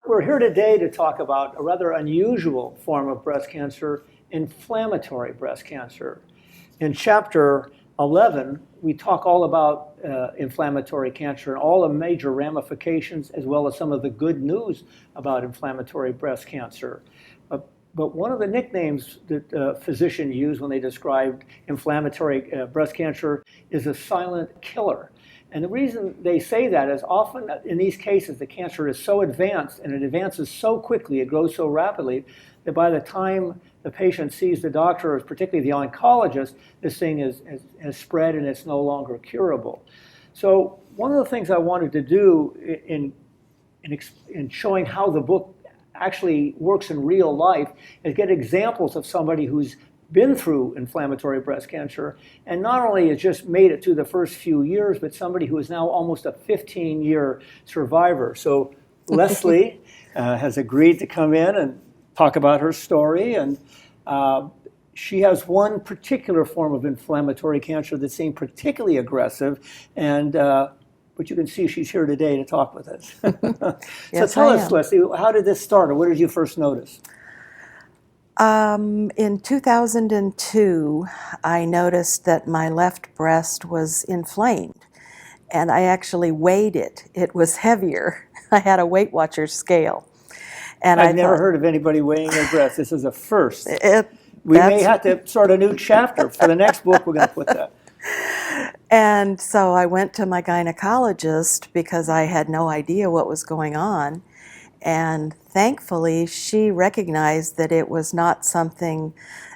We're here today to talk about a rather unusual form of breast cancer, inflammatory breast cancer. In chapter 11, we talk all about inflammatory cancer and all the major ramifications, as well as some of the good news about inflammatory breast cancer. But one of the nicknames that physicians use when they describe inflammatory breast cancer is a silent killer. And the reason they say that is often in these cases, the cancer is so advanced and it advances so quickly, it grows so rapidly, that by the time the patient sees the doctor, or particularly the oncologist, this thing has spread and it's no longer curable. So one of the things I wanted to do in showing how the book actually works in real life is get examples of somebody who's been through inflammatory breast cancer, and not only has just made it through the first few years, but somebody who is now almost a 15-year survivor. So Leslie has agreed to come in and talk about her story, and she has one particular form of inflammatory cancer that seemed particularly aggressive, and but you can see she's here today to talk with us. Yes, so tell us, Leslie, how did this start, or what did you first notice? In 2002, I noticed that my left breast was inflamed, and I actually weighed it. It was heavier. I had a Weight Watchers scale. And I've never heard of anybody weighing their breast. This is a first. We may have to start a new chapter. For the next book, we're going to put that. And so I went to my gynecologist because I had no idea what was going on. And thankfully, she recognized that it was not something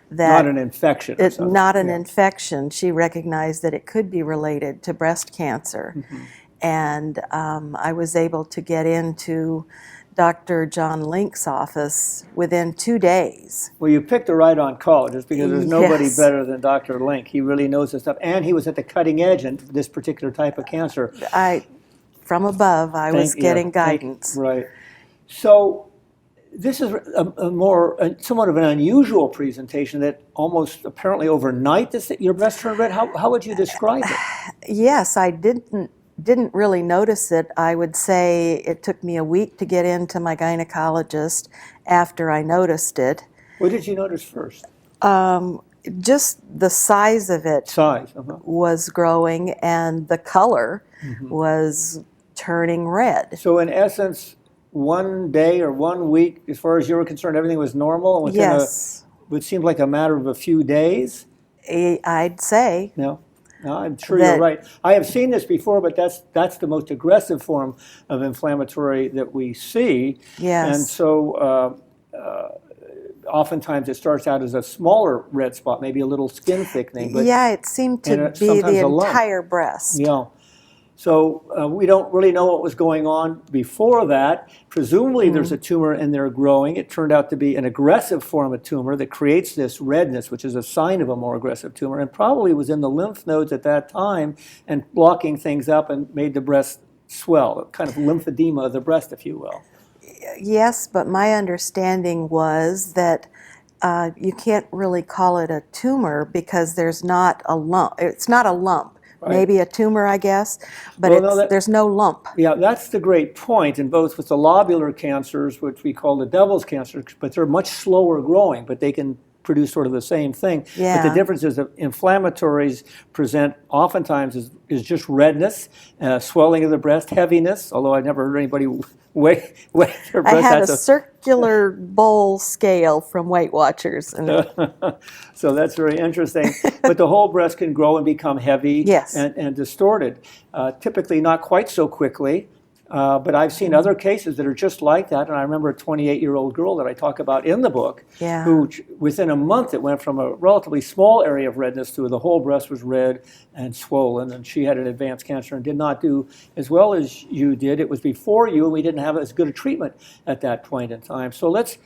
that... Not an infection or something. Not an infection. She recognized that it could be related to breast cancer. Mm-hmm. And I was able to get into Dr. John Link's office within 2 days. Well, you picked the right oncologist because there's nobody better than Dr. Link. He really knows this stuff. And he was at the cutting edge in this particular type of cancer. From above, I was getting guidance. Right. So this is somewhat of an unusual presentation that almost apparently overnight your breast turned red. How would you describe it? Yes, I didn't really notice it. I would say it took me a week to get into my gynecologist after I noticed it. What did you notice first? Just the size of it was growing, and the color was turning red. So in essence, one day or 1 week, as far as you were concerned, everything was normal? And yes. It seemed like a matter of a few days? I'd say. No, I'm sure you're right. I have seen this before, but that's the most aggressive form of inflammatory that we see. Yes. And so oftentimes it starts out as a smaller red spot, maybe a little skin thickening. But, yeah, it seemed to be the entire breast. Yeah. So we don't really know what was going on before that. Presumably there's a tumor in there growing. It turned out to be an aggressive form of tumor that creates this redness, which is a sign of a more aggressive tumor, and probably was in the lymph nodes at that time and blocking things up and made the breast swell, kind of lymphedema of the breast, if you will. Yes, but my understanding was that you can't really call it a tumor because there's not a lump. It's not a lump. Right. Maybe a tumor, I guess, but there's no lump. Yeah, that's the great point. In both with the lobular cancers, which we call the devil's cancers, but they're much slower growing, but they can produce sort of the same thing. Yeah. But the difference is that inflammatories present oftentimes is just redness, swelling of the breast, heaviness, although I never heard anybody weigh their breast. I had a circular bowl scale from Weight Watchers. And so that's very interesting. But the whole breast can grow and become heavy and distorted. Typically not quite so quickly. But I've seen other cases that are just like that, and I remember a 28-year-old girl that I talk about in the book, who within a month it went from a relatively small area of redness to the whole breast was red and swollen, and she had an advanced cancer and did not do as well as you did. It was before you, and we didn't have as good a treatment at that point in time. So let's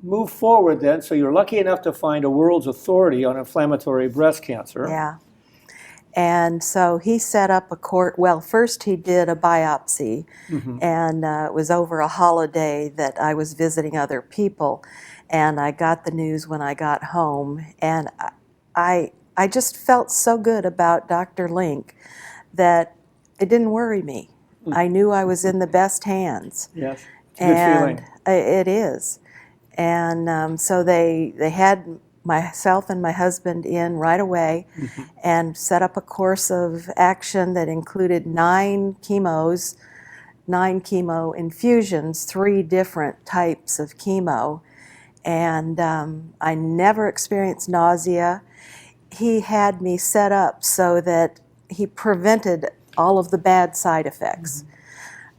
move forward then. So you're lucky enough to find a world's authority on inflammatory breast cancer. Yeah. And so he set up a court. Well, first he did a biopsy, and it was over a holiday that I was visiting other people, and I got the news when I got home, and I just felt so good about Dr. Link that it didn't worry me. I knew I was in the best hands. Yes. a good feeling. It is. And so they had myself and my husband in right away and set up a course of action that included 9 chemos, 9 chemo infusions, 3 different types of chemo. And I never experienced nausea. He had me set up so that he prevented all of the bad side effects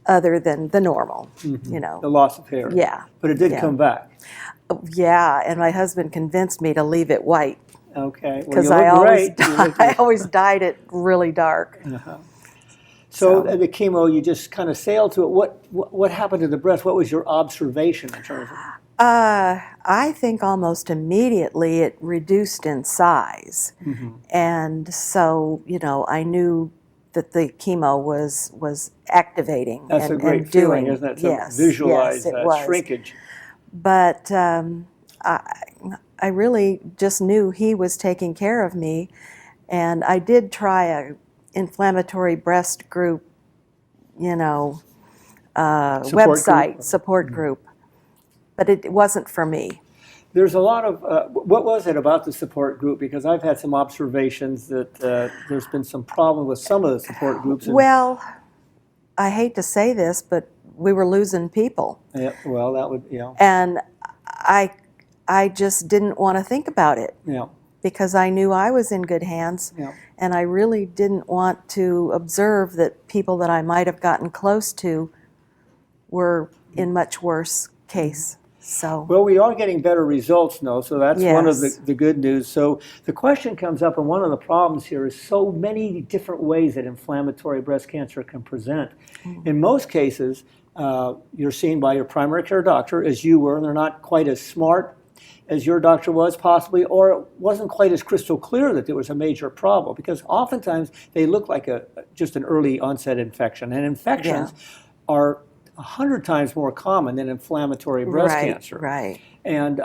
other than the normal, you know. The loss of hair. Yeah. But it did Yeah. come back. Yeah, and my husband convinced me to leave it white Okay. Well, because you look great. I always dyed it really dark. So the chemo, you just kind of sailed to it. What happened to the breast? What was your observation in terms of? I think almost immediately it reduced in size, and so you know I knew that the chemo was activating That's and, a great and feeling, doing. isn't it? To Yes, visualize yes, it that was. shrinkage. But I really just knew he was taking care of me, and I did try a inflammatory breast group, you know, website support group, but it wasn't for me. There's a lot of, what was it about the support group? Because I've had some observations that there's been some problem with some of the support groups. Well, I hate to say this, but we were losing people. Yeah, well, that would, And I just didn't want to think about it yeah, because I knew I was in good hands. yeah. And I really didn't want to observe that people that I might have gotten close to were in much worse case. So, Well, we are getting better results now, so that's one of Yes. the good news. So the question comes up, and one of the problems here is so many different ways that inflammatory breast cancer can present. In most cases, you're seen by your primary care doctor, as you were, and they're not quite as smart as your doctor was possibly, or it wasn't quite as crystal clear that there was a major problem, because oftentimes they look like just an early onset infection, and infections are 100 times more common than inflammatory breast cancer. Right. And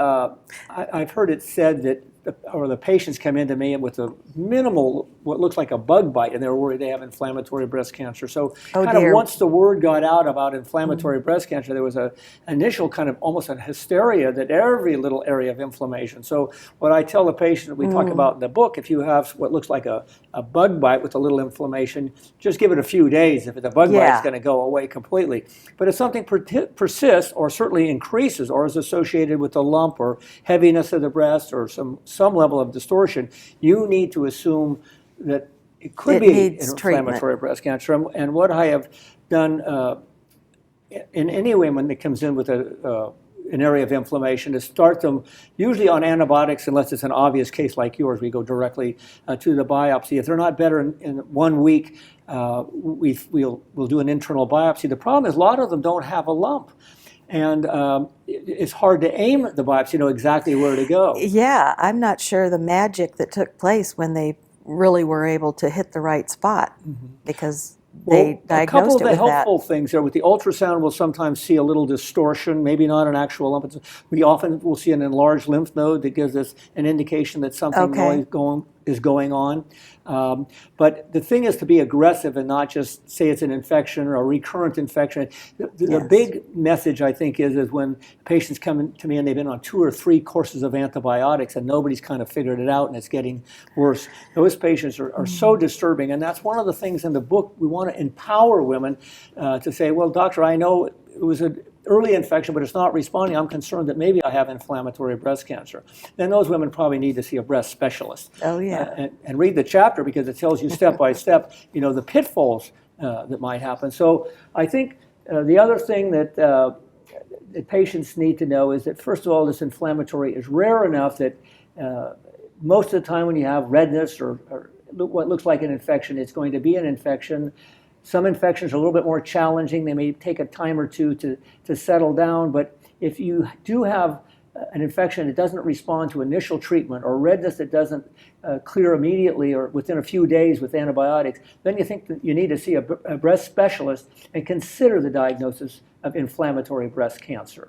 I've heard it said that the patients come into me with a minimal, what looks like a bug bite, and they're worried they have inflammatory breast cancer. So kind of once the word got out about inflammatory breast cancer, there was an initial kind of almost a hysteria that every little area of inflammation. So what I tell the patient that we talk about in the book, if you have what looks like a bug bite with a little inflammation, just give it a few days. If the bug bite is going to go away completely. But if something persists or certainly increases or is associated with a lump or heaviness of the breast or some level of distortion, you need to assume that it could be an inflammatory breast cancer. And what I have done in any way when it comes in with an area of inflammation is start them usually on antibiotics, unless it's an obvious case like yours. We go directly to the biopsy. If they're not better in 1 week, we'll do an internal biopsy. The problem is a lot of them don't have a lump. And it's hard to aim the biopsy, know exactly where to go. Yeah, I'm not sure the magic that took place when they really were able to hit the right spot because they diagnosed it with that. A couple of the helpful things there with the ultrasound, we'll sometimes see a little distortion, maybe not an actual lump. We often will see an enlarged lymph node that gives us an indication that something is going on. But the thing is to be aggressive and not just say it's an infection or a recurrent infection. The big message, I think, is when patients come to me and they've been on 2 or 3 courses of antibiotics and nobody's kind of figured it out and it's getting worse. Those patients are so disturbing. And that's one of the things in the book. We want to empower women to say, well, doctor, I know it was an early infection, but it's not responding. I'm concerned that maybe I have inflammatory breast cancer. Then those women probably need to see a breast specialist. Oh, yeah. And read the chapter because it tells you step by step, the pitfalls that might happen. So I think the other thing that patients need to know is that, first of all, this inflammatory is rare enough that most of the time when you have redness or what looks like an infection, it's going to be an infection. Some infections are a little bit more challenging. They may take a time or two to settle down, but if you do have an infection that doesn't respond to initial treatment or redness that doesn't clear immediately or within a few days with antibiotics, then you think that you need to see a breast specialist and consider the diagnosis of inflammatory breast cancer.